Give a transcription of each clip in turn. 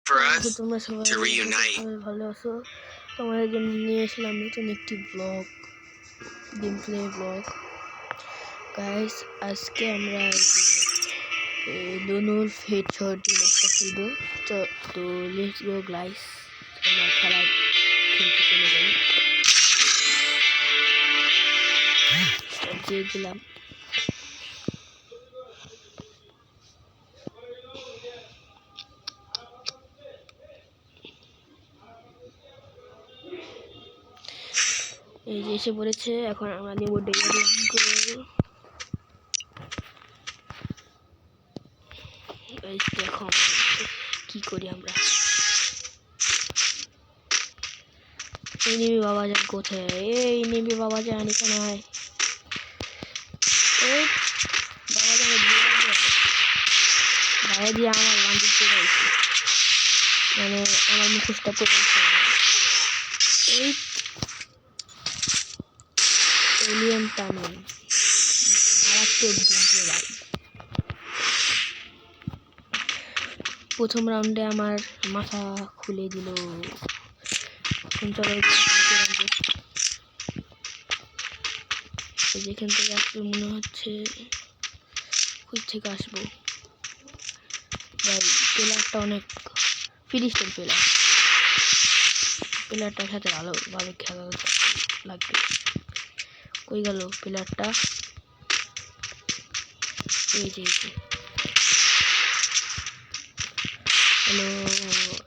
for us তোমরা সবাই to reunite. ভালো আছো। তোমাদের জন্য নিয়ে আসলাম নতুন একটি blog, game play blog. Guys, আজকে আমরা লোনোর ফেট শহরটি ম্যাচটা খেলবো। তো লেটস গো গাইস, আমরা খেলা খেলতে চলে যাই। দিয়ে দিলাম। এই যে এসে পড়েছে, এখন আমরা নেব ডেয়ারি গোল। দেখো কি করি আমরা। এনিমি বাবা যান কোথায়? এই এনিমি বাবা যান এখানে হয়। এই বাবা যান বাইরে দিয়ে আমার বান্ডিল পড়ে গেছে, মানে আমার মুখোশটা পড়ে গেছে। এই এলিয়েন টানেন মারাত্মক গেমপ্লে ভাই। প্রথম রাউন্ডে আমার মাথা খুলে দিল। যেখান থেকে আসবে মনে হচ্ছে কই থেকে আসবো ভাই। প্লেয়ারটা অনেক ফিনিশিং প্লেয়ারটার সাথে ভালোভাবে খেলা লাগবে। কই গেল প্লেয়ারটা? এই যে হ্যালো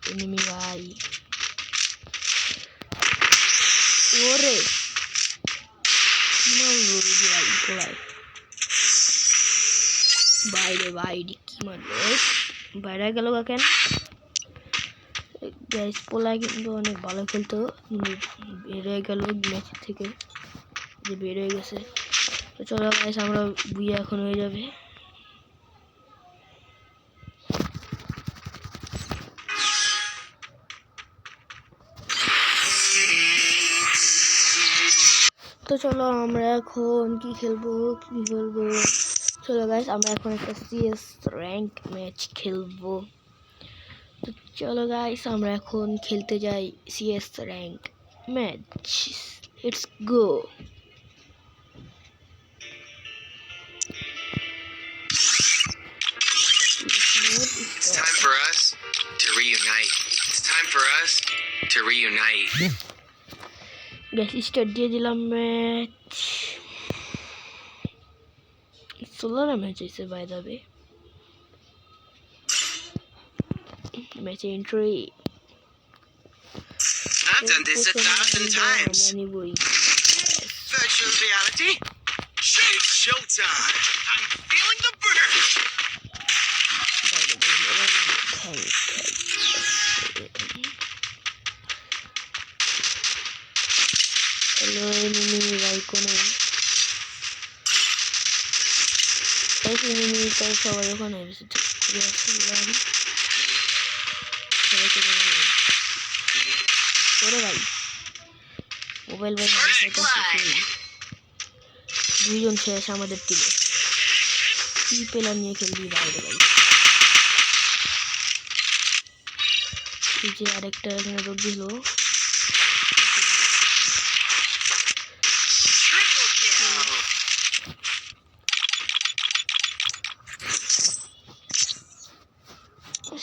এনিমি ভাই। ওরে বাইরে বাইরে কি মারলো? বাইরে গেল কেন? গ্যাস পোলা কিন্তু অনেক ভালো খেলতো, বেরিয়ে গেল ম্যাচ থেকে, যে বের হয়ে গেছে। তো চলো গাইস, আমরা বুয়া এখন হয়ে যাবে। তো চলো আমরা এখন কি খেলবো। চলো গাইস, আমরা এখন একটা সিএস র্যাঙ্ক ম্যাচ খেলবো। তো চলো গাইস, আমরা এখন খেলতে যাই CS rank match. Let's go. It's time for us to reunite. It's time for us to reunite. Gas start দিয়ে দিলাম ম্যাচ। সোলার ম্যাচ হয়েছে by the way. Match entry. I've done this 1,000 times. Virtual reality. It's showtime. I'm feeling the burn. Hello enemy ভাই, কোনো enemy তো সবাই ওখানে এসে ঘুরে আসছিলাম। ওরে ভাই মোবাইল ভাই দুইজন শেষ আমাদের টিমে। কি প্লেয়ার নিয়ে খেলবি বাইরে ভাই? এই যে আরেকটা এখানে দৌড় দিল।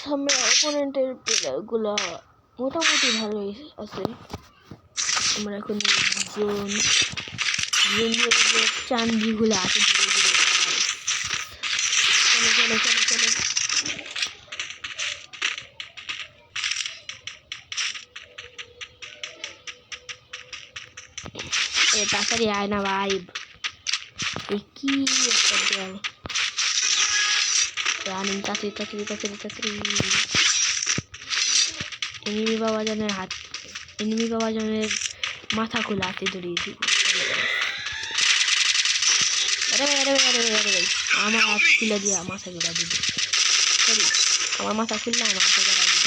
সামনে অপোনেন্টের প্লেয়ারগুলো মোটামুটি ভালোই আছে। আমরা এখন জোন চান্দিগুলো আছে ধীরে ধীরে। চলো চলো চলো চলো। তাড়াতাড়ি আয় না ভাই। কি একটা দেয়াল রানিং। তাড়াতাড়ি এনিমি বাবা জানের মাথা খোলা হাতে ধরিয়ে দিব। আমার হাত খুলে দিয়ে মাথা গোড়া দিব। সরি, আমার মাথা খুললে আমার হাতে গোড়া দিব।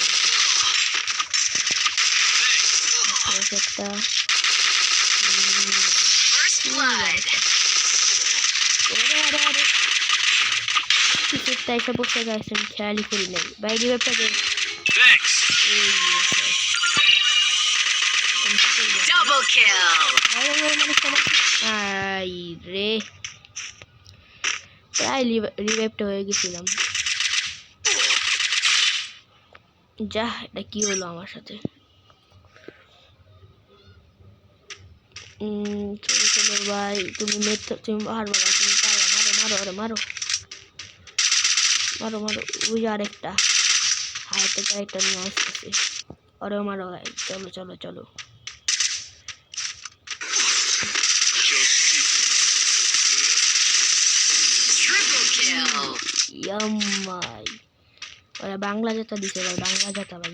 একটা এসে বসে গেছে, আমি খেয়ালই করি নাই বাইরে ব্যাপারে। Thanks. Double kill. আই রে প্রায় রিভাইভটা হয়ে গেছিলাম যা এটা কি হলো আমার সাথে চলো চলো ভাই তুমি তুমি পারবা ভাই তুমি পারবা মারো মারো আরে মারো মারো মারো ওই আরেকটা হাতে একটা নিয়ে আসতেছে আরে মারো ভাই চলো চলো চলো ইয়াম্মাই ওরা বাংলা জাতা দিছে ভাই বাংলা জাতা ভাই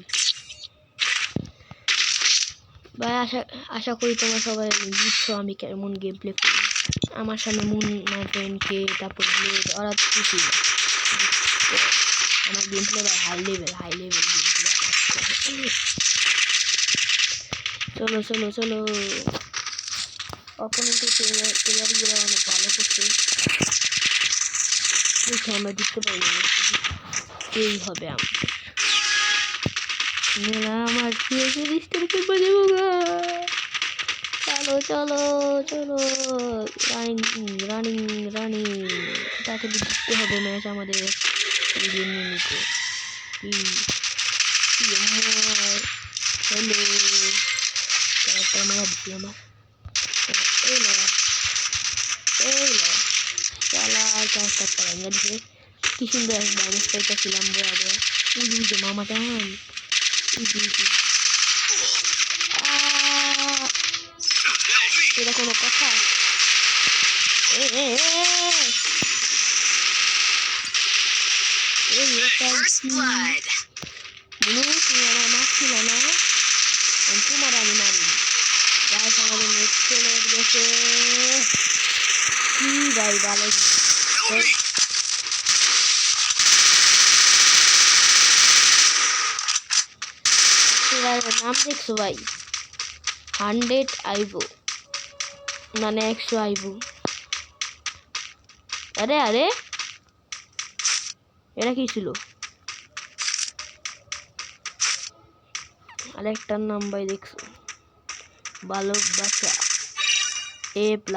ভাই আশা করি তোমরা সবাই বুঝছো আমি কেমন গেম প্লে করি আমার সামনে মুন কে তারপর ব্লেড ওরা কিছু আমার গেম প্লে ভাই হাই লেভেল গেম প্লে চলো চলো চলো অপোনেন্টের প্লেয়ারগুলো অনেক ভালো করছে আমরা দিতে পারি এই হবে আমার চলো চলো চলো রানিং তাকে জিততে হবে ম্যাচ আমাদের নিতে হ্যালো ক্যারেক্টার মারা দিচ্ছি আমার চালা ক্যারেক্টারটা ভেঙে দিছে কি সুন্দর ড্যামেজ পাইতেছিলাম যে মামা জান এটা কোনো কথা তুমি আমার মারছিল না তোমার আমি মারি গাছ আমাদের নেট চলে গেছে কি ভাই ভালো নাম দেখছো ভাই 100 আইবো মানে 100 আইবো আরে আরে এটা কি ছিল আরেকটার নাম ভাই দেখছো ভালোবাসা A+P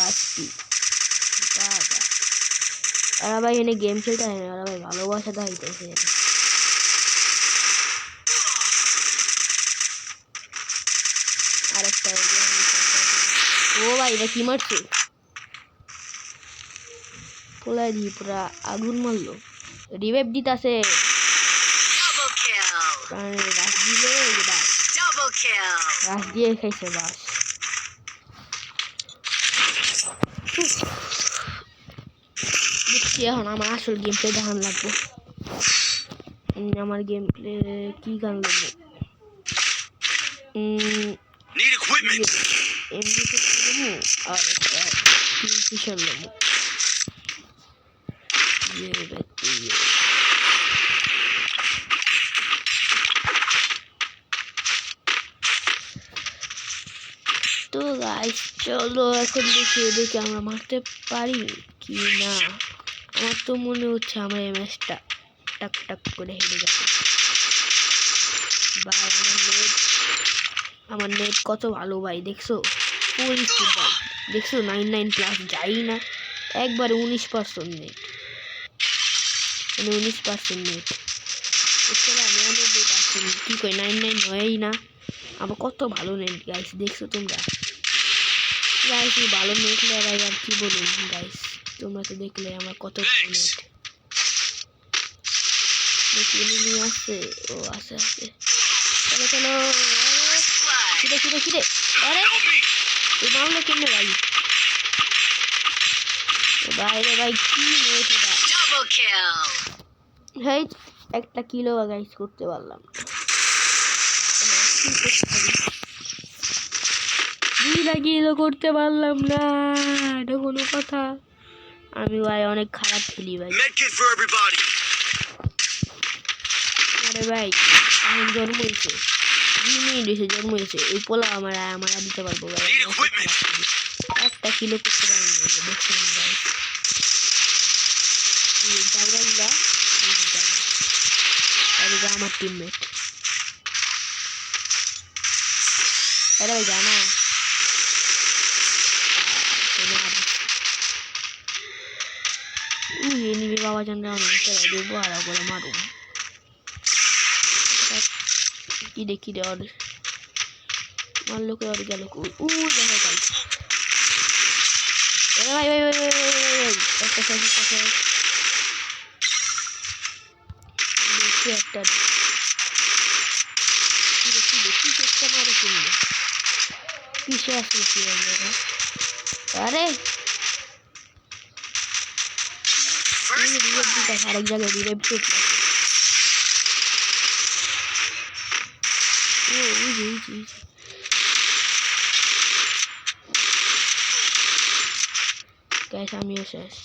ওরা ভাই এনে গেম খেলতে হয় না ওরা ভাই ভালোবাসা দেখাইতেছে আরেকটা ও ভাই এটা কি মারছে পোলাই দিয়ে পুরা আগুন মারলো রিভাইভ দিতেছে রাশ দিলে রাশ দিয়ে খাইছে বাস দেখছি এখন আমার আসল গেম প্লে দেখান লাগবো আমার গেম প্লে কি গান লাগবে আর একটা কিংফিশার নেবো তো গাইস চলো এখন দেখি এদেরকে আমরা মারতে পারি কি না আমার তো মনে হচ্ছে আমার এই ম্যাচটা টাক টাক করে হেরে যাবে ভাই আমার নেট কত ভালো ভাই দেখছো ফুল স্পিড ভাই দেখছো 99+ যাই না একবারে 19% নেট মানে 19% নেট এছাড়া 99% কি কই 99 হয়ই না আমার কত ভালো নেট গাইস দেখছো তোমরা গাইস এই ভালো নেট লাগাই আর কি বলুন গাইস তোমরা তো দেখলে আমার কত ভালো নেট দেখি নিয়ে আসছে ও আছে চলো চলো খিদে আরে এই মামলা কেমনে ভাই বাইরে ভাই কি নেট এটা ডাবল কিল হেই একটা কিলো গাইস করতে পারলাম কিলো করতে পারলাম না এটা কোনো কথা আমি ভাই অনেক খারাপ খেলি ভাই আরে ভাই এখন জন্ম হয়েছে 2 মিনিট এসে জন্ম হয়েছে এই পোলা আমার দিতে পারবো ভাই একটা কিলো করতে পারবো না দেখছেন ভাই আমার টিমমেট আরে ভাই জানা এনিমি বাবা জানলে আমি দেবো আর করে মারুম কি দেখি রে ওর মারলো কে ওর গেল দেখো ভাই ভাই ভাই ভাই একটা দেখি একটা মারে কিনলে পিছিয়ে আসলে কি আরে আরেক জায়গায় রিভাইভ করতে গাইস আমিও শেষ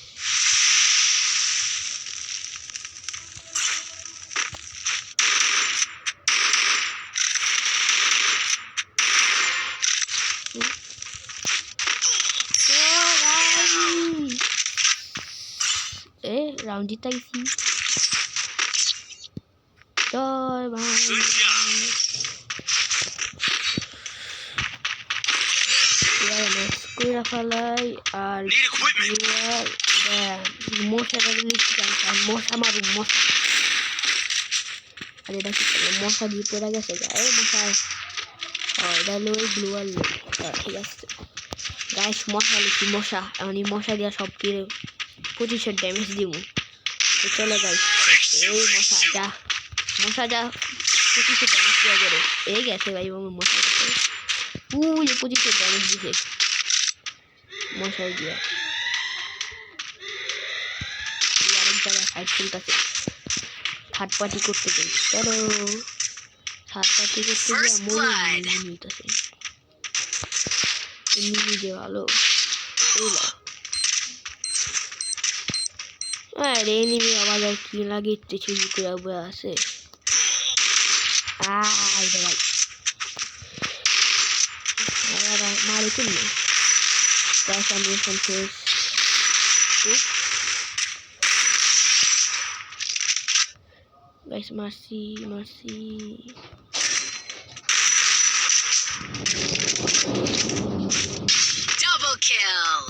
রাউন্ড জিতাইছি জয় ভাই কইরা ফেলাই আর মশাটা মশা মারুম মশা আর এটা কি মশা দিয়ে পড়ে গেছে গায়ে মশা এটা হলো ওই গ্লুয়াল ঠিক আছে গাইস মশা লিখি মশা এমন মশা দিয়া সব কিরে 25 ড্যামেজ দিব তো চলো গাইস এই মশা যা 25 ড্যামেজ দেওয়া করে এই গেছে ভাই মশা গেছে 25 ড্যামেজ দিছে মশাই দিয়া আরেক জায়গায় ফাইট চলতেছে থার্ড পার্টি করতে চাই চলো থার্ড পার্টি করতে গিয়ে মনে নিতেছে এমনি যে ভালো আরে এনিমি আবার কি লাগে চুরি করে আছে ভাই মারে কিনে guys I'm using this guys mercy Double kill.